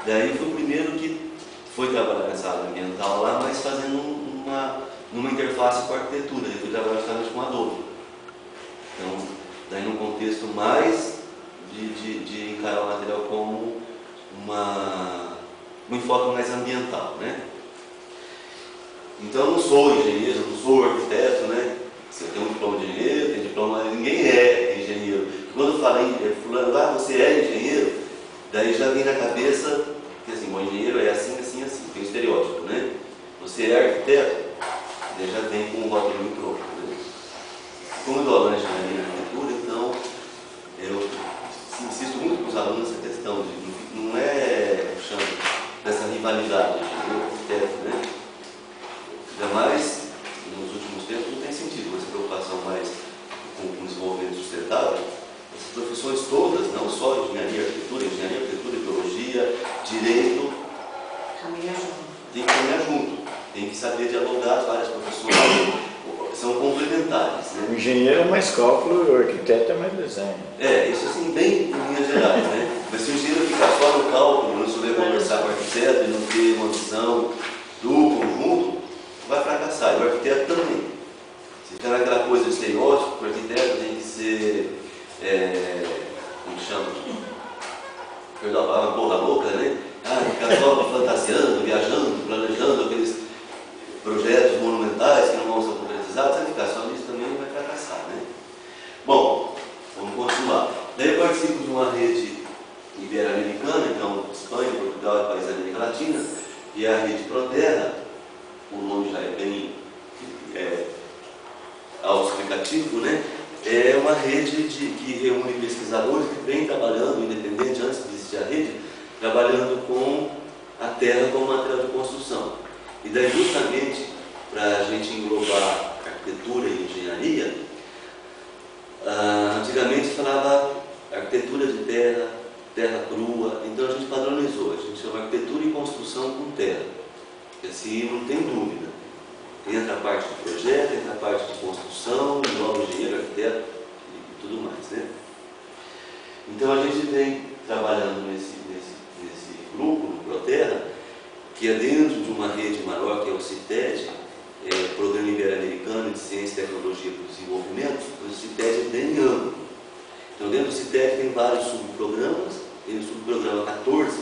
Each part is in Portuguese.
Daí foi o primeiro que foi trabalhar nessa área ambiental lá, mas fazendo numa interface com a arquitetura. Ele foi trabalhar justamente com Adobe. Então, daí num contexto mais de encarar o material como um enfoque mais ambiental, né? Então eu não sou engenheiro, não sou arquiteto, né? Você tem um diploma de engenheiro, tem diploma, ninguém é engenheiro. Quando eu falo em fulano, você é engenheiro, daí já vem na cabeça que assim, o engenheiro é assim, assim, assim, tem um estereótipo, né? Você é arquiteto, daí já vem com um rótulo micro, né? Como eu dou aula na engenharia e arquitetura, então eu insisto muito com os alunos nessa questão de não é, eu chamo dessa rivalidade engenheiro e arquiteto, né? Ainda mais nos últimos tempos não tem sentido essa preocupação mais com o desenvolvimento sustentável. Essas profissões todas, não só engenharia, arquitetura, biologia, direito, tem que caminhar junto, tem que saber dialogar as várias profissões, são complementares, né? O engenheiro é mais cálculo e o arquiteto é mais desenho. Isso assim, bem em linhas gerais, né? Mas se o engenheiro ficar só no cálculo, não souber conversar com o arquiteto e não ter uma visão do conjunto, vai fracassar, e o arquiteto também. Se ficar naquela coisa de estereótipo, o arquiteto tem que ser, como chama? Perdão a palavra, porra louca, né? Ficar só fantasiando, viajando, planejando aqueles projetos monumentais que não vão ser concretizados, se ficar só nisso também vai fracassar, né? Bom, vamos continuar. Daí eu participo de uma rede ibero-americana, então Espanha, Portugal e países da América Latina, e a rede Proterra. O nome já é bem autoexplicativo, né? É uma rede que reúne pesquisadores que vêm trabalhando, independente, antes de existir a rede, trabalhando com a terra como material de construção. E daí, justamente, para a gente englobar arquitetura e engenharia, antigamente falava arquitetura de terra, terra crua, então a gente padronizou, a gente chama arquitetura e construção com terra. Porque assim não tem dúvida. Entra a parte de projeto, entra a parte de construção, engloba engenheiro, arquiteto e tudo mais, né? Então a gente vem trabalhando nesse grupo, no Proterra, que é dentro de uma rede maior que é o CITED, Programa Ibero-Americano de Ciência e Tecnologia para o Desenvolvimento. O CITED é bem amplo. Então dentro do CITED tem vários subprogramas, tem o subprograma 14,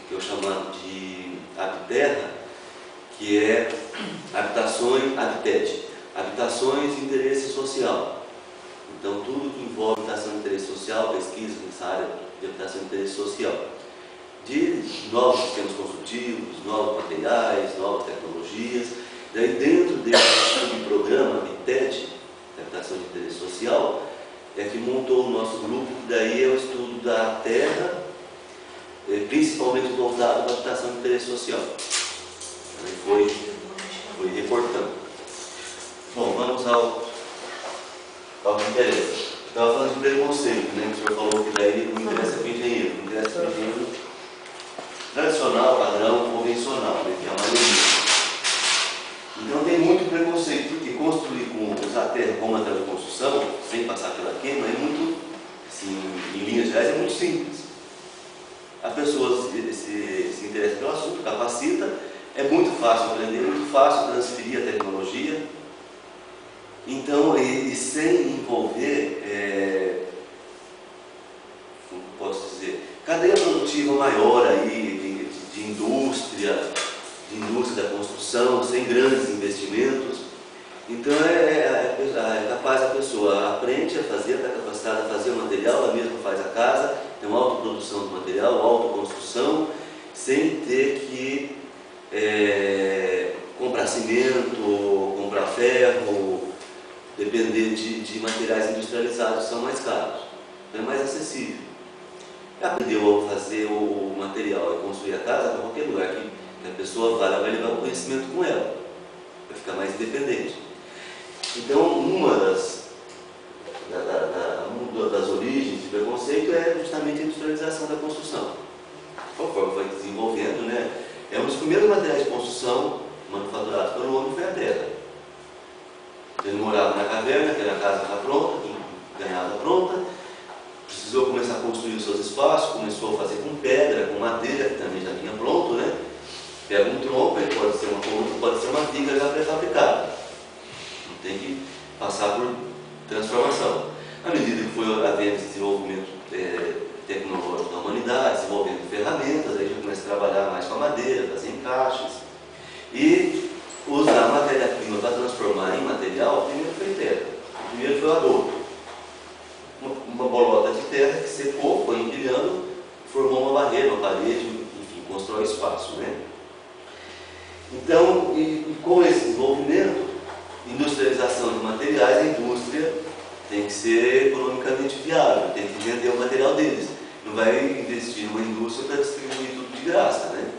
que é o chamado de Habterra, que é habitações, Habitat, habitações de interesse social. Então, tudo que envolve habitação de interesse social, pesquisa nessa área de habitação de interesse social. De novos sistemas construtivos, novos materiais, novas tecnologias. Daí, dentro desse subprograma Habitat, habitação de interesse social, é que montou o nosso grupo, que daí é o estudo da terra, principalmente voltado para a habitação de interesse social. Foi reportando. Bom, vamos ao que interessa. Estava falando de preconceito, né? O senhor falou que daí não interessa para o engenheiro, não interessa para o engenheiro tradicional, padrão, convencional, né? Que é a maioria. Então tem muito preconceito, porque construir usar terra como material de construção, sem passar pela queima, é muito, assim, em linhas gerais, é muito simples. As pessoas se interessam pelo assunto, capacita. É muito fácil aprender, é muito fácil transferir a tecnologia. Então, e sem envolver, como posso dizer, cadeia produtiva maior aí, de indústria da construção, sem grandes investimentos. Então, é capaz a pessoa aprende a fazer, está capacitada a fazer o material, ela mesma faz a casa, tem uma autoprodução do material, autoconstrução, sem ter que comprar cimento, comprar ferro, depender de materiais industrializados, são mais caros, é mais acessível. Aprendeu a fazer o material e construir a casa para qualquer lugar que a pessoa vai levar o conhecimento com ela, vai ficar mais independente. Então, uma das origens de preconceito é justamente a industrialização da construção. Conforme foi desenvolvendo, né? Um dos primeiros materiais de construção manufaturados pelo homem foi a terra. Ele morava na caverna, aquela casa já pronta, ganhada pronta, precisou começar a construir os seus espaços, começou a fazer com pedra, com madeira, que também já vinha pega um tronco, ele pode ser uma coluna, pode ser uma viga já pré-fabricada. Não tem que passar por transformação. À medida que foi havendo esse desenvolvimento tecnológico da humanidade, desenvolvendo ferramentas, aí a gente começa a trabalhar mais com a madeira, fazer encaixes. E usar a matéria-prima para transformar em material, primeiro foi terra. O primeiro foi o adubo. Uma bolota de terra que secou, foi empilhando, formou uma barreira, uma parede, enfim, constrói espaço, né? Então, e com esse desenvolvimento, industrialização de materiais, a indústria tem que ser economicamente viável, tem que vender o material deles. Não vai investir numa indústria para distribuir tudo de graça, né?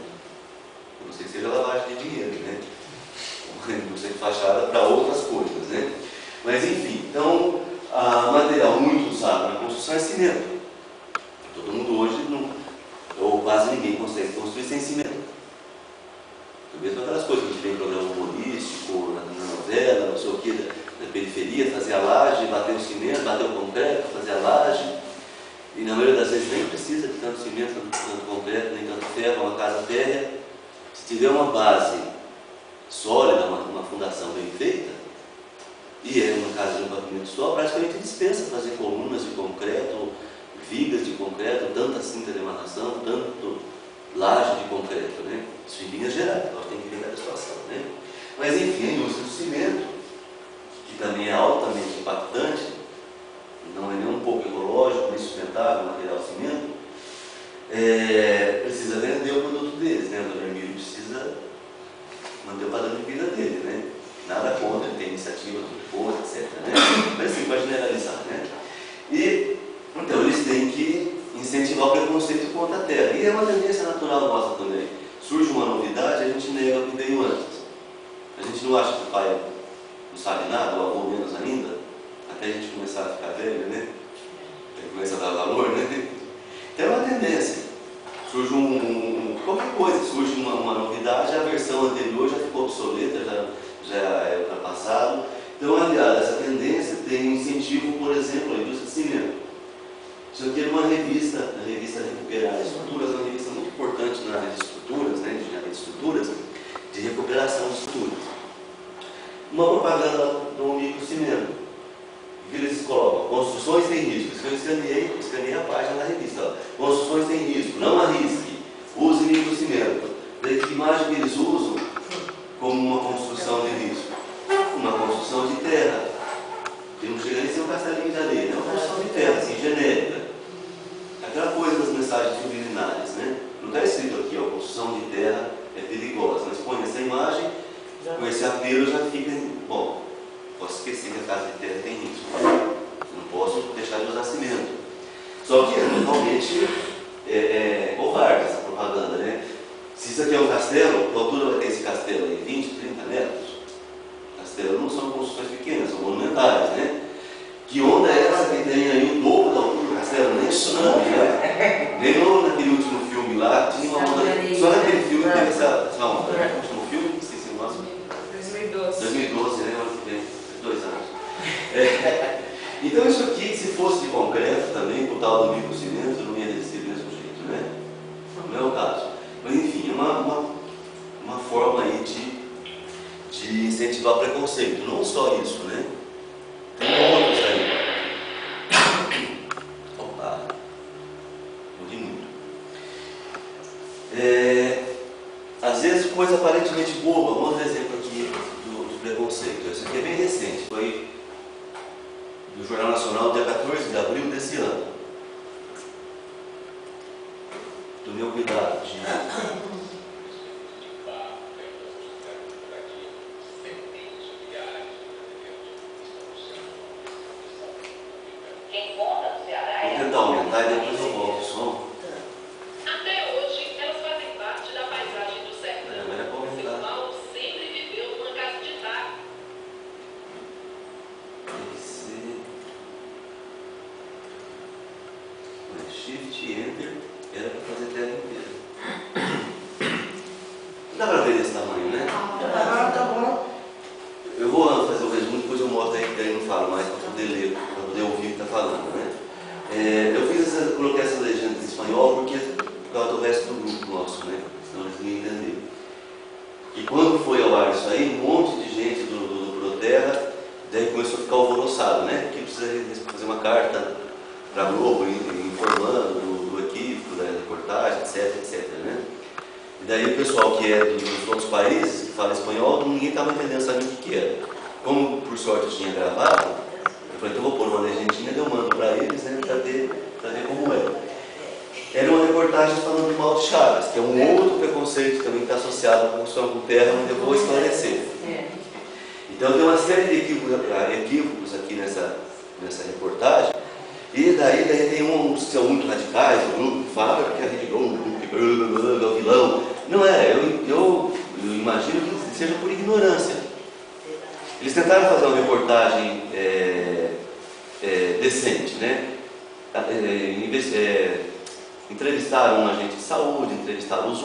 A não ser que seja lavagem de dinheiro, né? Uma indústria de fachada para outras coisas, né? Mas enfim, então, o material muito usado na construção é cimento. Todo mundo hoje, ou quase ninguém consegue construir sem cimento. Mesmo aquelas coisas que a gente vê em programa humorístico, na novela, não sei o que, da periferia, fazer a laje, bater o cimento, bater o concreto, fazer a laje. E na maioria das vezes nem precisa de tanto cimento, tanto concreto, nem tanto ferro, uma casa férrea. Se tiver uma base sólida, uma fundação bem feita, e é uma casa de um pavimento só, praticamente dispensa fazer colunas de concreto, vigas de concreto, tanta cinta de amarração, tanto laje de concreto, né? Isso em linhas gerais, nós temos que ver cada situação, né? Mas enfim, a indústria do cimento, que também é altamente impactante, não é nem um pouco ecológico, nem sustentável o material cimento, precisa vender o produto deles, né? O Vermelho precisa manter o padrão de vida dele, né? Nada contra, ele tem iniciativa, tudo boa, etc, né? Mas assim, para generalizar, né? E, então, eles têm que incentivar o preconceito contra a terra. E é uma tendência natural nossa também. Surge uma novidade, a gente nega o que veio antes. A gente não acha que o pai não sabe nada, o avô menos ainda, até a gente começar a ficar velho, né? Aí começa a dar valor, né? Então é uma tendência. Surge qualquer coisa, surge uma novidade, a versão anterior já ficou obsoleta, já é ultrapassado. Então, aliás, essa tendência tem um incentivo, por exemplo, à indústria de cimento. Isso aqui é uma revista, a revista Recuperar Estruturas, é uma revista muito importante na área de estruturas, né, de engenharia de estruturas, de recuperação de estruturas. Uma propaganda do microcimento, que eles colocam: construções sem risco. Isso eu escaneei a página da revista. Ó. Construções sem risco, não arrisque, use microcimento. Daí que imagem que eles usam como uma construção de risco? Uma construção de terra. Que não chega nem a ser um castelinho de areia, é uma construção de terra, assim, genérica. Aquela coisa das mensagens subliminares, né? Não está escrito aqui, ó, construção de terra é perigosa, mas põe essa imagem, com esse apelo já fica, bom, posso esquecer que a casa de terra tem risco, não posso deixar de usar cimento. Só que é totalmente covarde essa propaganda, né? Se isso aqui é um castelo, que altura vai ter esse castelo aí? 20, 30 metros? Castelos não são construções pequenas, são monumentais, né? Que onda é essa que tem aí o dobro da altura do castelo? Nem tsunami, né? Nem naquele último filme lá, tinha uma onda. Só naquele filme teve essa onda. O último filme, esqueci o nome. 2012. 2012, né? Ano que vem, 2 anos. Então isso aqui, se fosse de concreto também, com o tal do microcimento, não ia resistir do mesmo jeito, né? Não é o caso. Mas enfim, é uma forma aí de incentivar preconceito. Não só isso, né? Tem outros aí. Opa! Morri muito. Às vezes coisa aparentemente boba. Um outro exemplo aqui do preconceito. Esse aqui é bem recente. Foi do Jornal Nacional, dia 14 de abril desse ano. Do meu cuidado, gente. Vou tentar aumentar e depois eu volto o som. Até hoje, elas fazem parte da paisagem do sertão. Agora é pra aumentar. Seu Paulo sempre viveu numa casa de taco. Tem que ser. Shift Enter era para fazer tela inteira. Dá para ver desse tamanho, né? Tá bom. Eu vou fazer o resumo, depois eu mostro aí, que daí não falo mais para poder ler, para poder ouvir o que está falando, né? Eu coloquei essa legenda em espanhol por causa do resto do grupo nosso, né? Senão eles não iam entender. E quando foi ao ar isso aí, um monte de gente do Proterra daí começou a ficar alvoroçado, né? Porque precisa fazer uma carta para a Globo informando do equívoco, da reportagem, etc, etc, né? E daí o pessoal que é dos outros países, que fala espanhol, ninguém estava entendendo, sabia o que era. Como, por sorte, eu tinha gravado, eu falei, então eu vou pôr uma legendinha e eu mando para eles, né, para ver como é. Era uma reportagem falando mal de Chagas, que é um outro preconceito também que está associado à construção com terra, onde eu vou esclarecer. Então tem uma série de equívocos aqui nessa reportagem, e daí tem uns que são muito radicais, o grupo que fala que a Rede Globo é o vilão. Não é, eu imagino que seja por ignorância. Eles tentaram fazer uma reportagem decente, né? Entrevistaram um agente de saúde, entrevistaram os